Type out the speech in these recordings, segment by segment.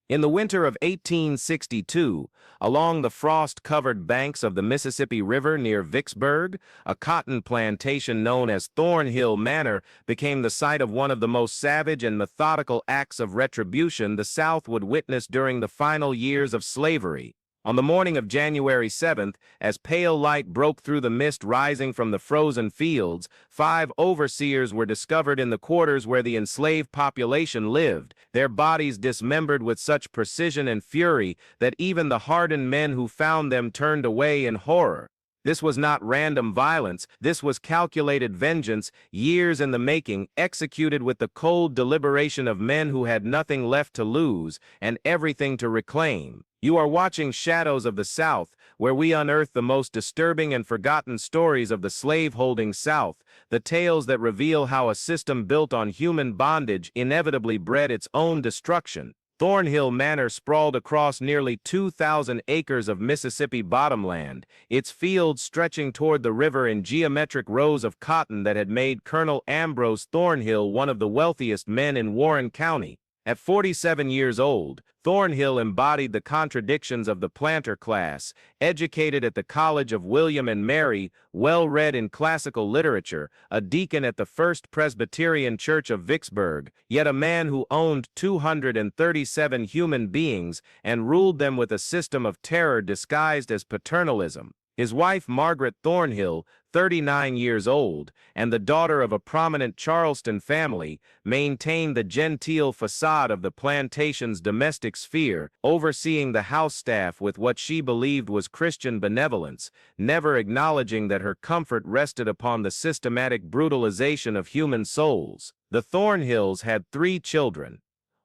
In the winter of 1862, along the frost-covered banks of the Mississippi River near Vicksburg, a cotton plantation known as Thornhill Manor became the site of one of the most savage and methodical acts of retribution the South would witness during the final years of slavery. On the morning of January 7th, as pale light broke through the mist rising from the frozen fields, 5 overseers were discovered in the quarters where the enslaved population lived, their bodies dismembered with such precision and fury that even the hardened men who found them turned away in horror. This was not random violence, this was calculated vengeance, years in the making, executed with the cold deliberation of men who had nothing left to lose and everything to reclaim. You are watching Shadows of the South, where we unearth the most disturbing and forgotten stories of the slave-holding South, the tales that reveal how a system built on human bondage inevitably bred its own destruction. Thornhill Manor sprawled across nearly 2,000 acres of Mississippi bottomland, its fields stretching toward the river in geometric rows of cotton that had made Colonel Ambrose Thornhill one of the wealthiest men in Warren County. At 47 years old, Thornhill embodied the contradictions of the planter class, educated at the College of William and Mary, well-read in classical literature, a deacon at the First Presbyterian Church of Vicksburg, yet a man who owned 237 human beings and ruled them with a system of terror disguised as paternalism. His wife, Margaret Thornhill, 39 years old, and the daughter of a prominent Charleston family, maintained the genteel facade of the plantation's domestic sphere, overseeing the house staff with what she believed was Christian benevolence, never acknowledging that her comfort rested upon the systematic brutalization of human souls. The Thornhills had 3 children,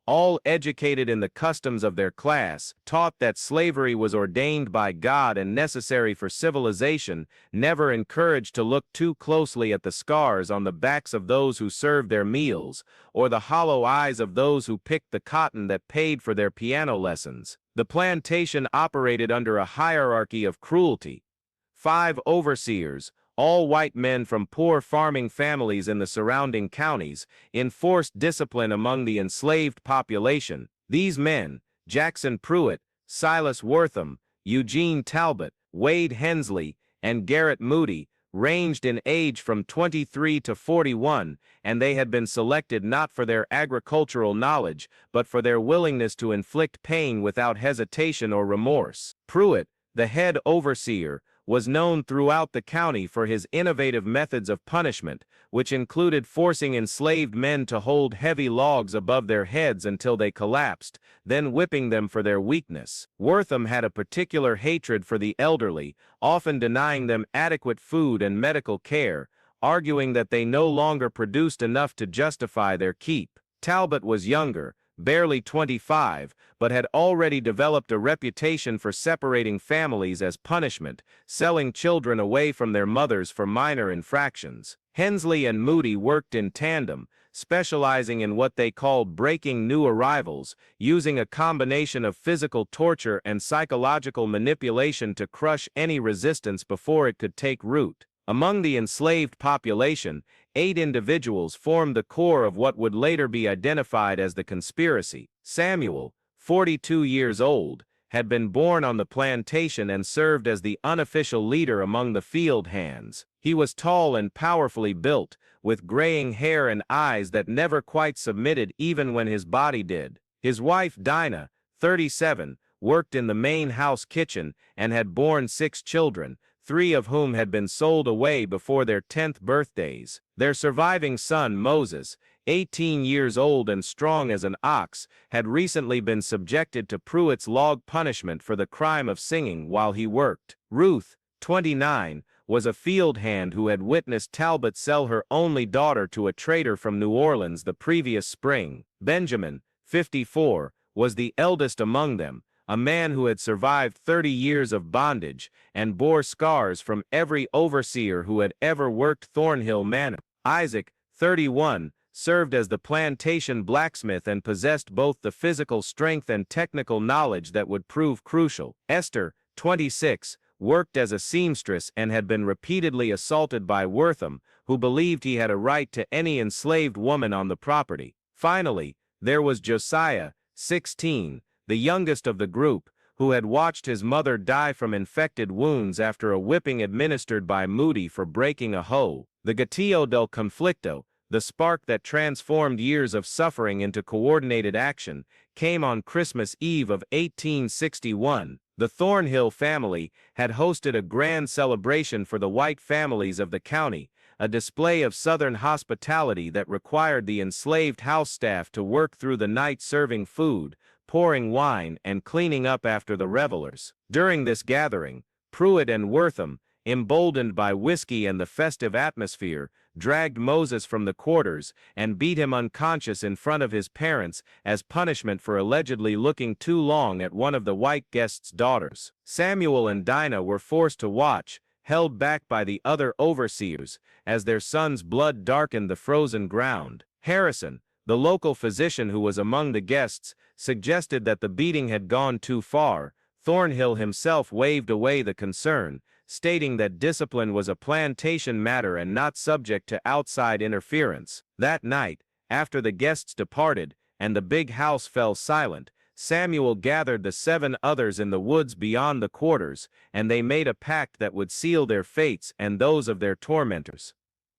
all educated in the customs of their class, taught that slavery was ordained by God and necessary for civilization, never encouraged to look too closely at the scars on the backs of those who served their meals, or the hollow eyes of those who picked the cotton that paid for their piano lessons. The plantation operated under a hierarchy of cruelty. 5 overseers, all white men from poor farming families in the surrounding counties, enforced discipline among the enslaved population. These men, Jackson Pruitt, Silas Wortham, Eugene Talbot, Wade Hensley, and Garrett Moody, ranged in age from 23 to 41, and they had been selected not for their agricultural knowledge, but for their willingness to inflict pain without hesitation or remorse. Pruitt, the head overseer, was known throughout the county for his innovative methods of punishment, which included forcing enslaved men to hold heavy logs above their heads until they collapsed, then whipping them for their weakness. Wortham had a particular hatred for the elderly, often denying them adequate food and medical care, arguing that they no longer produced enough to justify their keep. Talbot was younger, barely 25, but had already developed a reputation for separating families as punishment, selling children away from their mothers for minor infractions. Hensley and Moody worked in tandem, specializing in what they called breaking new arrivals, using a combination of physical torture and psychological manipulation to crush any resistance before it could take root. Among the enslaved population, 8 individuals formed the core of what would later be identified as the conspiracy. Samuel, 42 years old, had been born on the plantation and served as the unofficial leader among the field hands. He was tall and powerfully built, with graying hair and eyes that never quite submitted even when his body did. His wife, Dinah, 37, worked in the main house kitchen and had borne 6 children, 3 of whom had been sold away before their 10th birthdays. Their surviving son, Moses, 18 years old and strong as an ox, had recently been subjected to Pruitt's log punishment for the crime of singing while he worked. Ruth, 29, was a field hand who had witnessed Talbot sell her only daughter to a trader from New Orleans the previous spring. Benjamin, 54, was the eldest among them, a man who had survived 30 years of bondage and bore scars from every overseer who had ever worked Thornhill Manor. Isaac, 31, served as the plantation blacksmith and possessed both the physical strength and technical knowledge that would prove crucial. Esther, 26, worked as a seamstress and had been repeatedly assaulted by Wortham, who believed he had a right to any enslaved woman on the property. Finally, there was Josiah, 16, the youngest of the group, who had watched his mother die from infected wounds after a whipping administered by Moody for breaking a hoe. The gatillo del conflicto, the spark that transformed years of suffering into coordinated action, came on Christmas Eve of 1861. The Thornhill family had hosted a grand celebration for the white families of the county, a display of Southern hospitality that required the enslaved house staff to work through the night serving food, pouring wine, and cleaning up after the revelers. During this gathering, Pruitt and Wortham, emboldened by whiskey and the festive atmosphere, dragged Moses from the quarters and beat him unconscious in front of his parents as punishment for allegedly looking too long at one of the white guests' daughters. Samuel and Dinah were forced to watch, held back by the other overseers, as their son's blood darkened the frozen ground. Harrison, the local physician who was among the guests, suggested that the beating had gone too far. Thornhill himself waved away the concern, stating that discipline was a plantation matter and not subject to outside interference. That night, after the guests departed and the big house fell silent, Samuel gathered the 7 others in the woods beyond the quarters, and they made a pact that would seal their fates and those of their tormentors.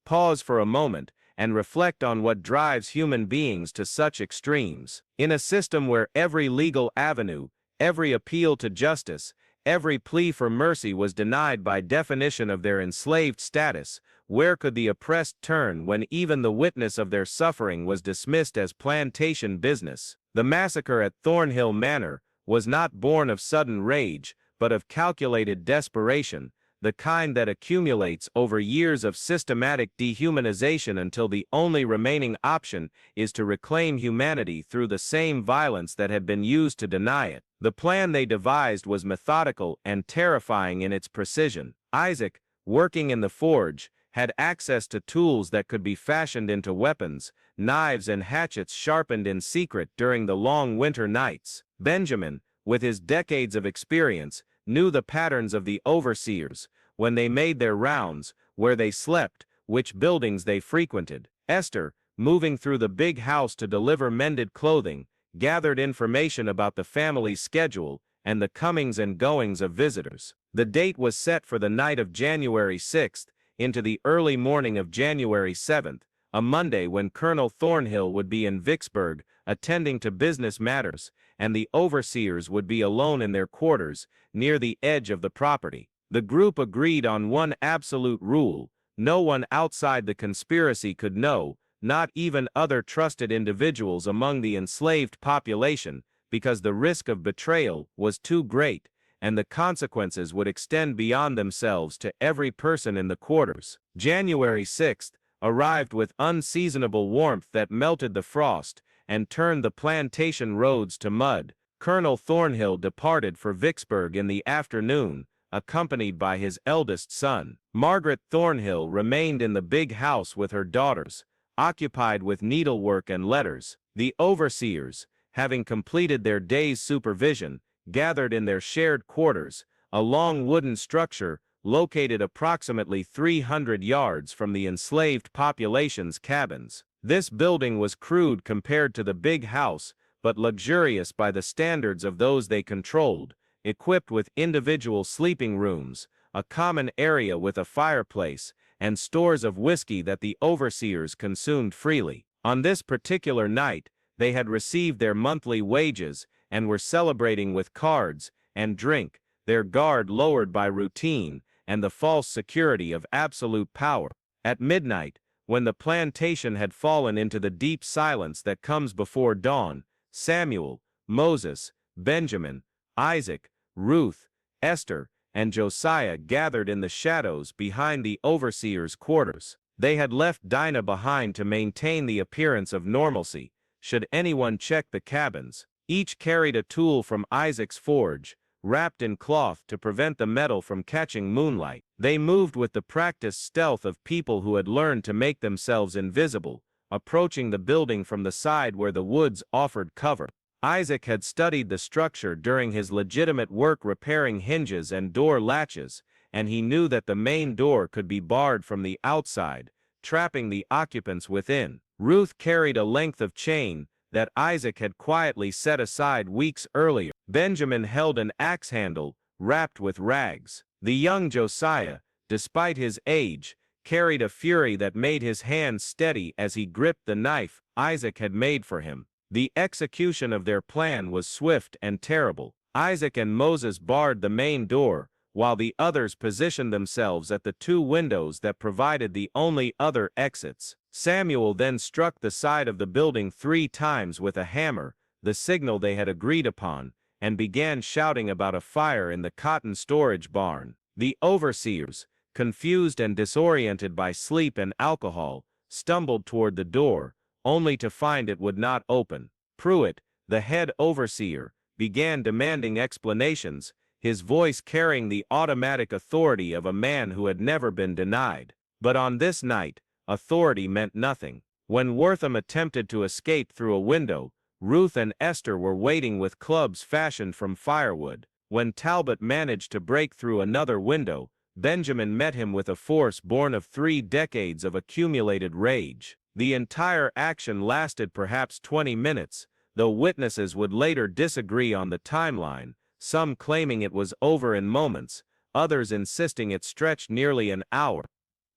Pause for a moment and reflect on what drives human beings to such extremes. In a system where every legal avenue, every appeal to justice, every plea for mercy was denied by definition of their enslaved status, where could the oppressed turn when even the witness of their suffering was dismissed as plantation business? The massacre at Thornhill Manor was not born of sudden rage, but of calculated desperation, the kind that accumulates over years of systematic dehumanization until the only remaining option is to reclaim humanity through the same violence that had been used to deny it. The plan they devised was methodical and terrifying in its precision. Isaac, working in the forge, had access to tools that could be fashioned into weapons, knives and hatchets sharpened in secret during the long winter nights. Benjamin, with his decades of experience, knew the patterns of the overseers, when they made their rounds, where they slept, which buildings they frequented. Esther, moving through the big house to deliver mended clothing, gathered information about the family's schedule and the comings and goings of visitors. The date was set for the night of January 6th into the early morning of January 7th, a Monday when Colonel Thornhill would be in Vicksburg attending to business matters, and the overseers would be alone in their quarters near the edge of the property. The group agreed on one absolute rule: no one outside the conspiracy could know, not even other trusted individuals among the enslaved population, because the risk of betrayal was too great, and the consequences would extend beyond themselves to every person in the quarters. January 6th arrived with unseasonable warmth that melted the frost and turned the plantation roads to mud. Colonel Thornhill departed for Vicksburg in the afternoon, accompanied by his eldest son. Margaret Thornhill remained in the big house with her daughters, occupied with needlework and letters. The overseers, having completed their day's supervision, gathered in their shared quarters, a long wooden structure located approximately 300 yards from the enslaved population's cabins. This building was crude compared to the big house, but luxurious by the standards of those they controlled, equipped with individual sleeping rooms, a common area with a fireplace, and stores of whiskey that the overseers consumed freely. On this particular night, they had received their monthly wages and were celebrating with cards and drink, their guard lowered by routine and the false security of absolute power. At midnight, when the plantation had fallen into the deep silence that comes before dawn, Samuel, Moses, Benjamin, Isaac, Ruth, Esther, and Josiah gathered in the shadows behind the overseers' quarters. They had left Dinah behind to maintain the appearance of normalcy, should anyone check the cabins. Each carried a tool from Isaac's forge, wrapped in cloth to prevent the metal from catching moonlight. They moved with the practiced stealth of people who had learned to make themselves invisible, approaching the building from the side where the woods offered cover. Isaac had studied the structure during his legitimate work repairing hinges and door latches, and he knew that the main door could be barred from the outside, trapping the occupants within. Ruth carried a length of chain that Isaac had quietly set aside weeks earlier. Benjamin held an axe handle, wrapped with rags. The young Josiah, despite his age, carried a fury that made his hands steady as he gripped the knife Isaac had made for him. The execution of their plan was swift and terrible. Isaac and Moses barred the main door, while the others positioned themselves at the two windows that provided the only other exits. Samuel then struck the side of the building 3 times with a hammer, the signal they had agreed upon, and began shouting about a fire in the cotton storage barn. The overseers, confused and disoriented by sleep and alcohol, stumbled toward the door, only to find it would not open. Pruitt, the head overseer, began demanding explanations, his voice carrying the automatic authority of a man who had never been denied. But on this night, authority meant nothing. When Wortham attempted to escape through a window, Ruth and Esther were waiting with clubs fashioned from firewood. When Talbot managed to break through another window, Benjamin met him with a force born of 3 decades of accumulated rage. The entire action lasted perhaps 20 minutes, though witnesses would later disagree on the timeline, some claiming it was over in moments, others insisting it stretched nearly an hour.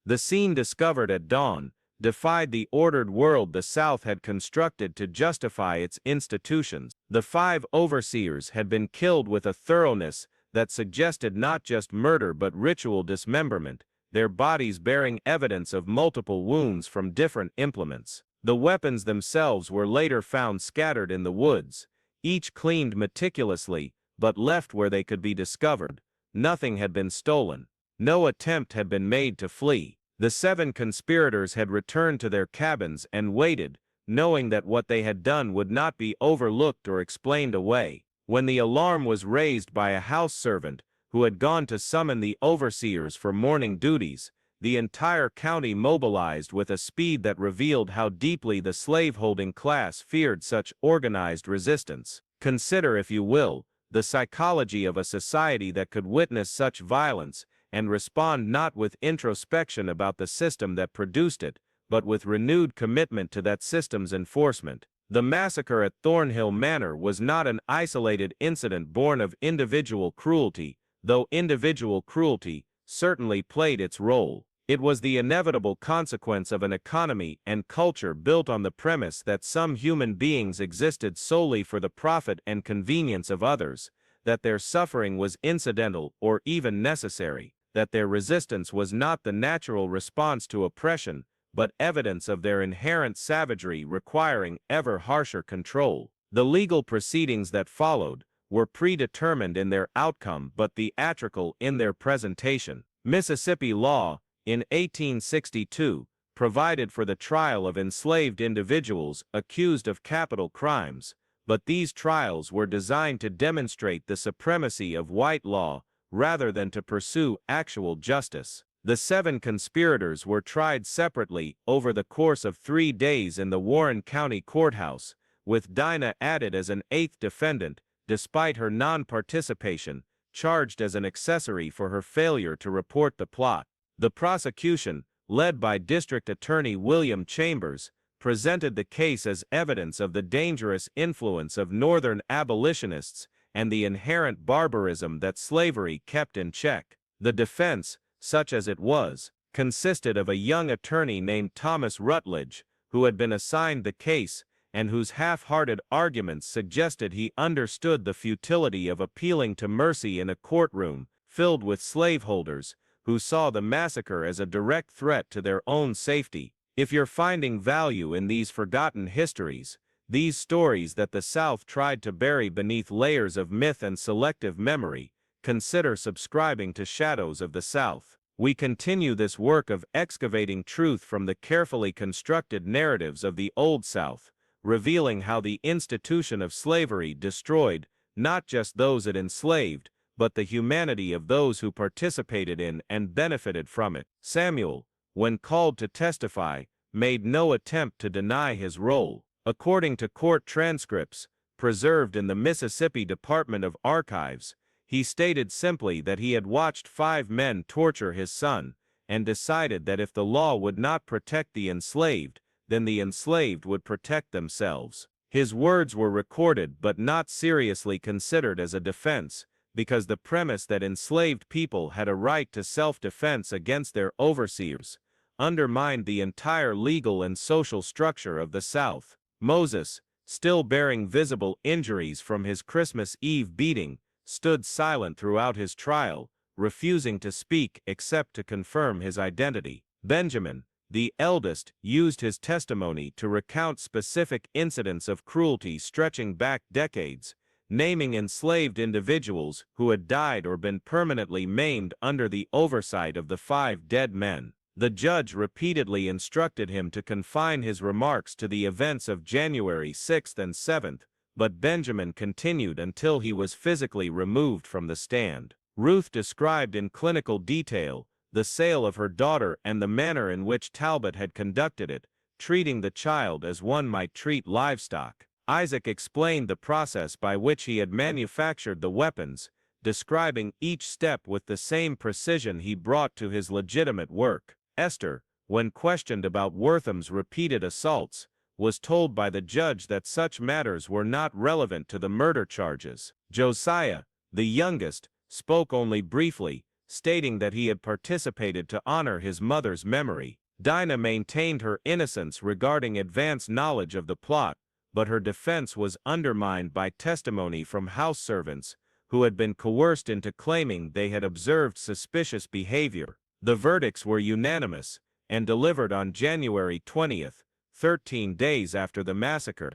The scene discovered at dawn defied the ordered world the South had constructed to justify its institutions. The 5 overseers had been killed with a thoroughness that suggested not just murder but ritual dismemberment, their bodies bearing evidence of multiple wounds from different implements. The weapons themselves were later found scattered in the woods, each cleaned meticulously, but left where they could be discovered. Nothing had been stolen. No attempt had been made to flee. The 7 conspirators had returned to their cabins and waited, knowing that what they had done would not be overlooked or explained away. When the alarm was raised by a house servant, who had gone to summon the overseers for morning duties, the entire county mobilized with a speed that revealed how deeply the slaveholding class feared such organized resistance. Consider, if you will, the psychology of a society that could witness such violence and respond not with introspection about the system that produced it, but with renewed commitment to that system's enforcement. The massacre at Thornhill Manor was not an isolated incident born of individual cruelty, though individual cruelty certainly played its role. It was the inevitable consequence of an economy and culture built on the premise that some human beings existed solely for the profit and convenience of others, that their suffering was incidental or even necessary, that their resistance was not the natural response to oppression, but evidence of their inherent savagery requiring ever harsher control. The legal proceedings that followed were predetermined in their outcome but theatrical in their presentation. Mississippi law, in 1862, provided for the trial of enslaved individuals accused of capital crimes, but these trials were designed to demonstrate the supremacy of white law rather than to pursue actual justice. The 7 conspirators were tried separately over the course of 3 days in the Warren County Courthouse, with Dinah added as an 8th defendant, despite her non-participation, charged as an accessory for her failure to report the plot. The prosecution, led by District Attorney William Chambers, presented the case as evidence of the dangerous influence of Northern abolitionists and the inherent barbarism that slavery kept in check. The defense, such as it was, consisted of a young attorney named Thomas Rutledge, who had been assigned the case and whose half-hearted arguments suggested he understood the futility of appealing to mercy in a courtroom filled with slaveholders who saw the massacre as a direct threat to their own safety. If you're finding value in these forgotten histories, these stories that the South tried to bury beneath layers of myth and selective memory, consider subscribing to Shadows of the South. We continue this work of excavating truth from the carefully constructed narratives of the Old South, revealing how the institution of slavery destroyed not just those it enslaved, but the humanity of those who participated in and benefited from it. Samuel, when called to testify, made no attempt to deny his role. According to court transcripts, preserved in the Mississippi Department of Archives, he stated simply that he had watched 5 men torture his son, and decided that if the law would not protect the enslaved, then the enslaved would protect themselves. His words were recorded but not seriously considered as a defense, because the premise that enslaved people had a right to self-defense against their overseers undermined the entire legal and social structure of the South. Moses, still bearing visible injuries from his Christmas Eve beating, stood silent throughout his trial, refusing to speak except to confirm his identity. Benjamin, the eldest, used his testimony to recount specific incidents of cruelty stretching back decades, naming enslaved individuals who had died or been permanently maimed under the oversight of the 5 dead men. The judge repeatedly instructed him to confine his remarks to the events of January 6th and 7th, but Benjamin continued until he was physically removed from the stand. Ruth described in clinical detail the sale of her daughter and the manner in which Talbot had conducted it, treating the child as one might treat livestock. Isaac explained the process by which he had manufactured the weapons, describing each step with the same precision he brought to his legitimate work. Esther, when questioned about Wortham's repeated assaults, was told by the judge that such matters were not relevant to the murder charges. Josiah, the youngest, spoke only briefly, stating that he had participated to honor his mother's memory. Dinah maintained her innocence regarding advance knowledge of the plot, but her defense was undermined by testimony from house servants, who had been coerced into claiming they had observed suspicious behavior. The verdicts were unanimous, and delivered on January 20th, 13 days after the massacre.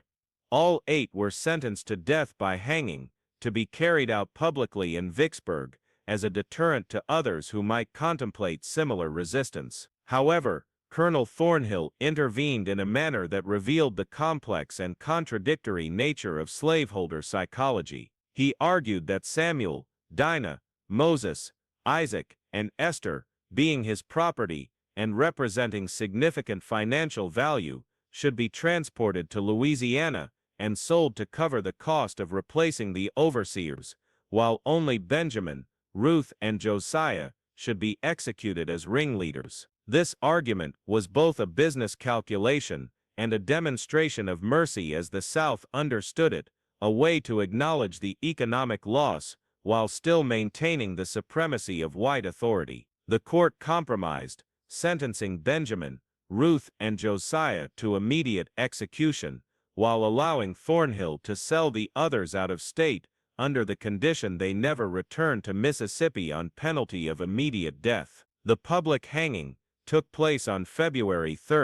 All 8 were sentenced to death by hanging, to be carried out publicly in Vicksburg, as a deterrent to others who might contemplate similar resistance. However, Colonel Thornhill intervened in a manner that revealed the complex and contradictory nature of slaveholder psychology. He argued that Samuel, Dinah, Moses, Isaac, and Esther, being his property and representing significant financial value, should be transported to Louisiana and sold to cover the cost of replacing the overseers, while only Benjamin, Ruth, and Josiah should be executed as ringleaders. This argument was both a business calculation and a demonstration of mercy as the South understood it, a way to acknowledge the economic loss while still maintaining the supremacy of white authority. The court compromised, sentencing Benjamin, Ruth, and Josiah to immediate execution, while allowing Thornhill to sell the others out of state under the condition they never return to Mississippi on penalty of immediate death. The public hanging took place on February 3,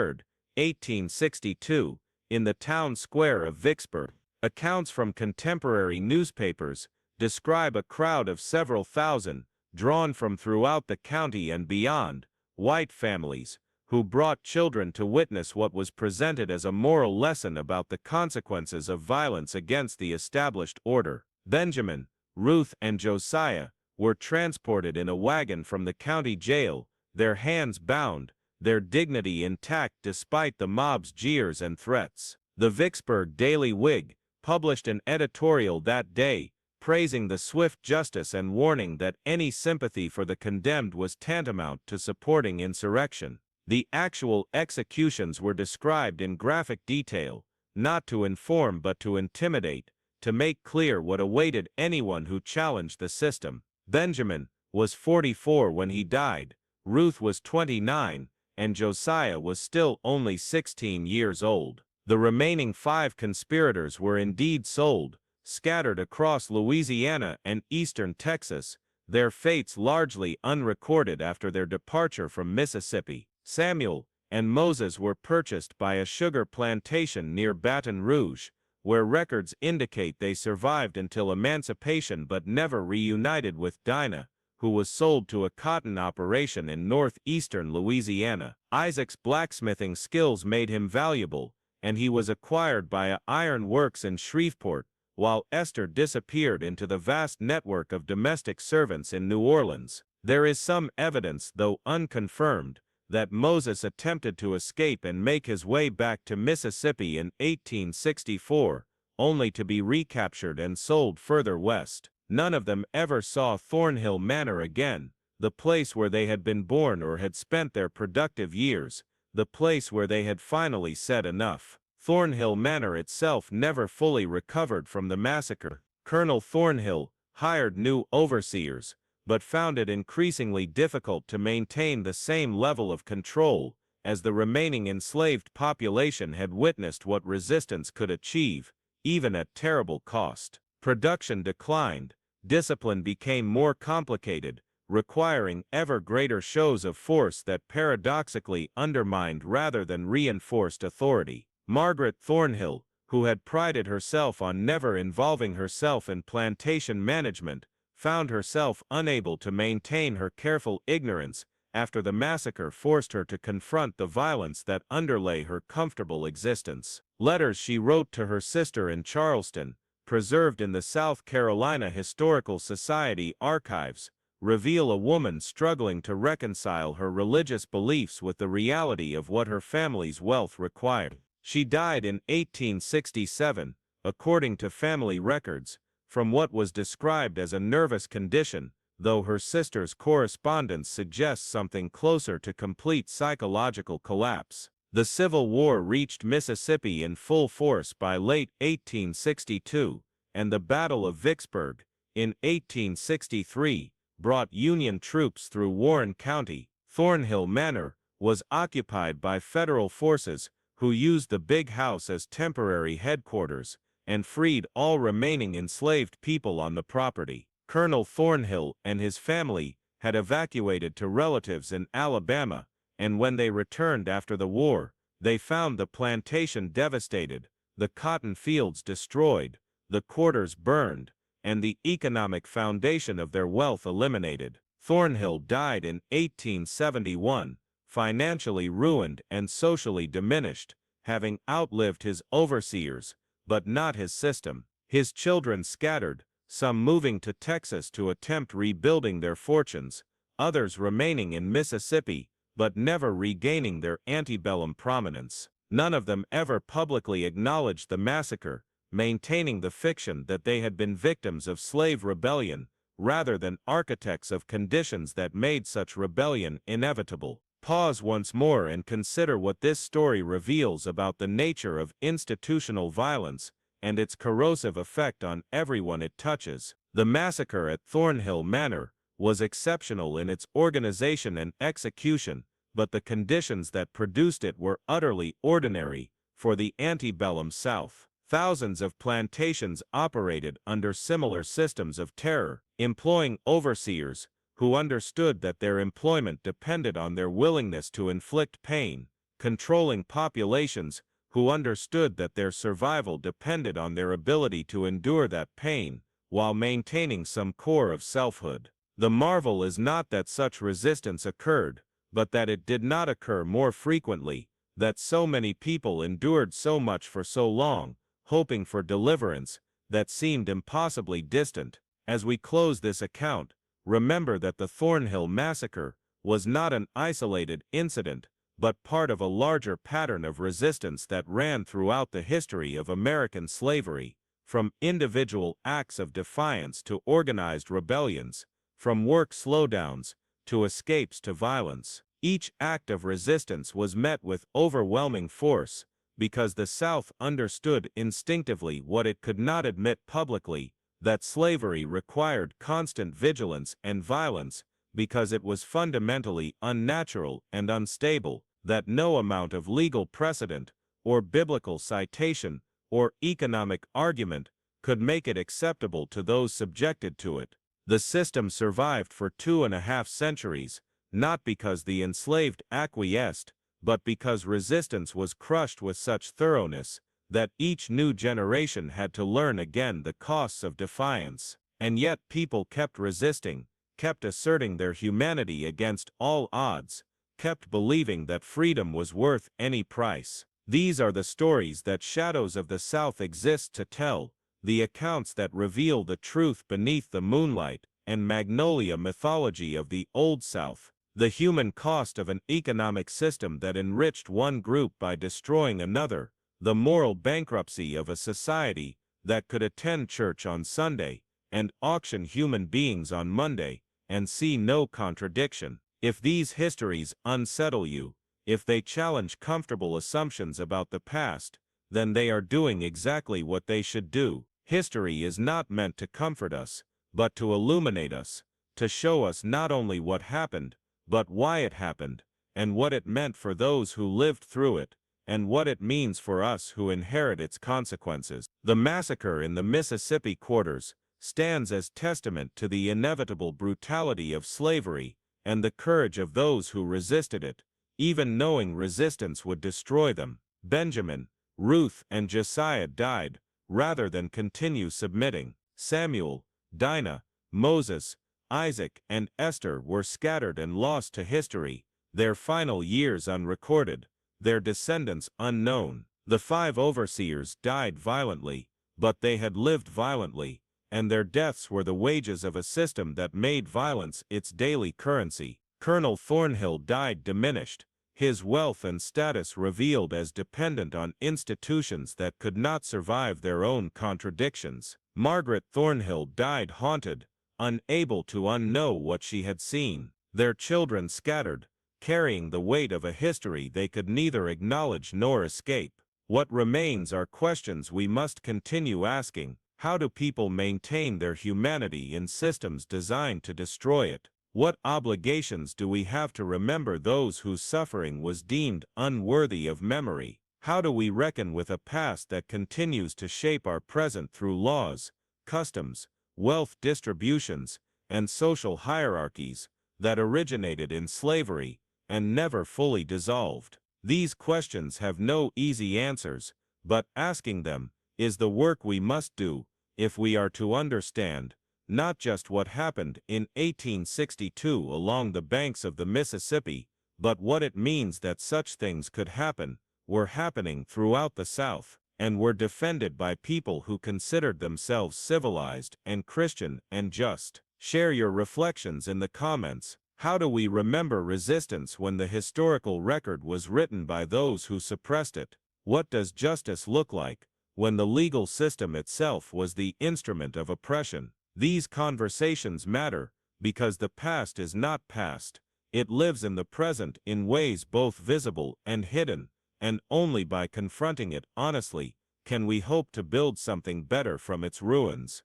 1862, in the town square of Vicksburg. Accounts from contemporary newspapers describe a crowd of several thousand, drawn from throughout the county and beyond, white families, who brought children to witness what was presented as a moral lesson about the consequences of violence against the established order. Benjamin, Ruth, and Josiah were transported in a wagon from the county jail, their hands bound, their dignity intact despite the mob's jeers and threats. The Vicksburg Daily Whig published an editorial that day, praising the swift justice and warning that any sympathy for the condemned was tantamount to supporting insurrection. The actual executions were described in graphic detail, not to inform but to intimidate, to make clear what awaited anyone who challenged the system. Benjamin was 44 when he died, Ruth was 29, and Josiah was still only 16 years old. The remaining 5 conspirators were indeed sold, scattered across Louisiana and eastern Texas, their fates largely unrecorded after their departure from Mississippi. Samuel and Moses were purchased by a sugar plantation near Baton Rouge, where records indicate they survived until emancipation but never reunited with Dinah, who was sold to a cotton operation in northeastern Louisiana. Isaac's blacksmithing skills made him valuable, and he was acquired by an iron works in Shreveport, while Esther disappeared into the vast network of domestic servants in New Orleans. There is some evidence, though unconfirmed, that Moses attempted to escape and make his way back to Mississippi in 1864, only to be recaptured and sold further west. None of them ever saw Thornhill Manor again, the place where they had been born or had spent their productive years, the place where they had finally said enough. Thornhill Manor itself never fully recovered from the massacre. Colonel Thornhill hired new overseers, but found it increasingly difficult to maintain the same level of control, as the remaining enslaved population had witnessed what resistance could achieve, even at terrible cost. Production declined, discipline became more complicated, requiring ever greater shows of force that paradoxically undermined rather than reinforced authority. Margaret Thornhill, who had prided herself on never involving herself in plantation management, found herself unable to maintain her careful ignorance after the massacre forced her to confront the violence that underlay her comfortable existence. Letters she wrote to her sister in Charleston, preserved in the South Carolina Historical Society archives, reveal a woman struggling to reconcile her religious beliefs with the reality of what her family's wealth required. She died in 1867, according to family records, from what was described as a nervous condition, though her sister's correspondence suggests something closer to complete psychological collapse. The Civil War reached Mississippi in full force by late 1862, and the Battle of Vicksburg, in 1863, brought Union troops through Warren County. Thornhill Manor was occupied by federal forces, who used the big house as temporary headquarters, and freed all remaining enslaved people on the property. Colonel Thornhill and his family had evacuated to relatives in Alabama, and when they returned after the war, they found the plantation devastated, the cotton fields destroyed, the quarters burned, and the economic foundation of their wealth eliminated. Thornhill died in 1871, financially ruined and socially diminished, having outlived his overseers, but not his system. His children scattered, some moving to Texas to attempt rebuilding their fortunes, others remaining in Mississippi, but never regaining their antebellum prominence. None of them ever publicly acknowledged the massacre, maintaining the fiction that they had been victims of slave rebellion, rather than architects of conditions that made such rebellion inevitable. Pause once more and consider what this story reveals about the nature of institutional violence and its corrosive effect on everyone it touches. The massacre at Thornhill Manor was exceptional in its organization and execution, but the conditions that produced it were utterly ordinary for the antebellum South. Thousands of plantations operated under similar systems of terror, employing overseers who understood that their employment depended on their willingness to inflict pain, controlling populations who understood that their survival depended on their ability to endure that pain, while maintaining some core of selfhood. The marvel is not that such resistance occurred, but that it did not occur more frequently, that so many people endured so much for so long, hoping for deliverance that seemed impossibly distant. As we close this account, remember that the Thornhill Massacre was not an isolated incident, but part of a larger pattern of resistance that ran throughout the history of American slavery, from individual acts of defiance to organized rebellions, from work slowdowns to escapes to violence. Each act of resistance was met with overwhelming force, because the South understood instinctively what it could not admit publicly, that slavery required constant vigilance and violence, because it was fundamentally unnatural and unstable, that no amount of legal precedent, or biblical citation, or economic argument could make it acceptable to those subjected to it. The system survived for 2.5 centuries, not because the enslaved acquiesced, but because resistance was crushed with such thoroughness that each new generation had to learn again the costs of defiance. And yet people kept resisting, kept asserting their humanity against all odds, kept believing that freedom was worth any price. These are the stories that Shadows of the South exist to tell, the accounts that reveal the truth beneath the moonlight and magnolia mythology of the Old South, the human cost of an economic system that enriched one group by destroying another, the moral bankruptcy of a society that could attend church on Sunday and auction human beings on Monday and see no contradiction. If these histories unsettle you, if they challenge comfortable assumptions about the past, then they are doing exactly what they should do. History is not meant to comfort us, but to illuminate us, to show us not only what happened, but why it happened, and what it meant for those who lived through it, and what it means for us who inherit its consequences. The massacre in the Mississippi quarters stands as testament to the inevitable brutality of slavery and the courage of those who resisted it, even knowing resistance would destroy them. Benjamin, Ruth, and Josiah died rather than continue submitting. Samuel, Dinah, Moses, Isaac, and Esther were scattered and lost to history, their final years unrecorded, their descendants unknown. The 5 overseers died violently, but they had lived violently, and their deaths were the wages of a system that made violence its daily currency. Colonel Thornhill died diminished, his wealth and status revealed as dependent on institutions that could not survive their own contradictions. Margaret Thornhill died haunted, unable to unknow what she had seen. Their children scattered, carrying the weight of a history they could neither acknowledge nor escape. What remains are questions we must continue asking. How do people maintain their humanity in systems designed to destroy it? What obligations do we have to remember those whose suffering was deemed unworthy of memory? How do we reckon with a past that continues to shape our present through laws, customs, wealth distributions, and social hierarchies that originated in slavery and never fully dissolved? These questions have no easy answers, but asking them is the work we must do if we are to understand not just what happened in 1862 along the banks of the Mississippi, but what it means that such things could happen, were happening throughout the South, and were defended by people who considered themselves civilized and Christian and just. Share your reflections in the comments. How do we remember resistance when the historical record was written by those who suppressed it? What does justice look like when the legal system itself was the instrument of oppression? These conversations matter because the past is not past. It lives in the present in ways both visible and hidden, and only by confronting it honestly can we hope to build something better from its ruins.